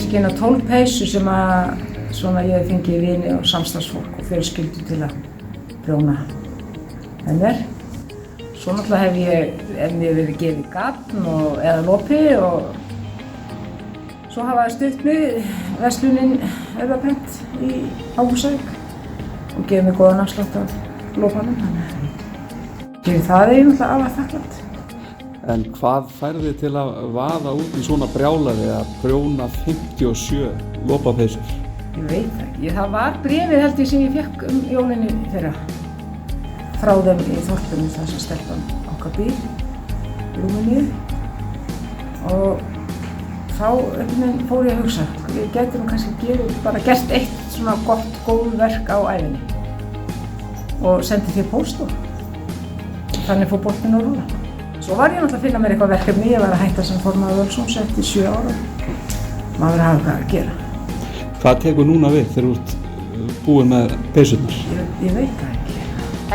kannski eina 12 peysur sem að svona ég hef fengið vini og samstarfsfólk og fjölskyldu til að prjóna með mér. Svo náttúrulega hef mér verið gefið gafn eða lopi og svo hafa stutt mig verslunin Urðarprent á Húsavík og gefið mér góðan afslátt af lopanum, þannig að ég það náttúrulega afar þakklátt. En hvað færði þig til að vaða út í svona brjálæði að prjóna 57 lopapeysur? Ég veit það ekki. Það var bréfið held ég sem ég fékk jólin í fyrra frá þeim í þorpinu þar sem stelpan okkar býr í Rúmeníu og þá fór ég að hugsa, ég gæti kannski gert eitt svona góð verk á ævinni og sendi því póst og þannig fór boltinn að rúlla. Svo var ég náttúrulega að finna mér eitthvað verkefni, ég var að hætta sem formaður Völsungs eftir 7 ára. Maður hafa hvað að gera. Hvað tekur núna við þegar þú ert búin með peysurnar? Ég veit það ekki.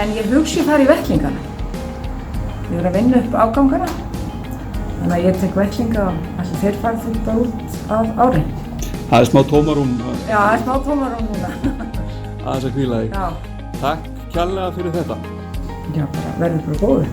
En ég hugsi að fara í vettlingana. Ég er að vinna upp afgangana. Þannig að ég tek vettlinga og allir þeir fara þetta út af ári. Það er smá tómarúm. Já, það er smá tómarúm núna. Aðeins að hvíla þig. Já. Takk kærlega fyrir þetta. Já, bara verður bara góður.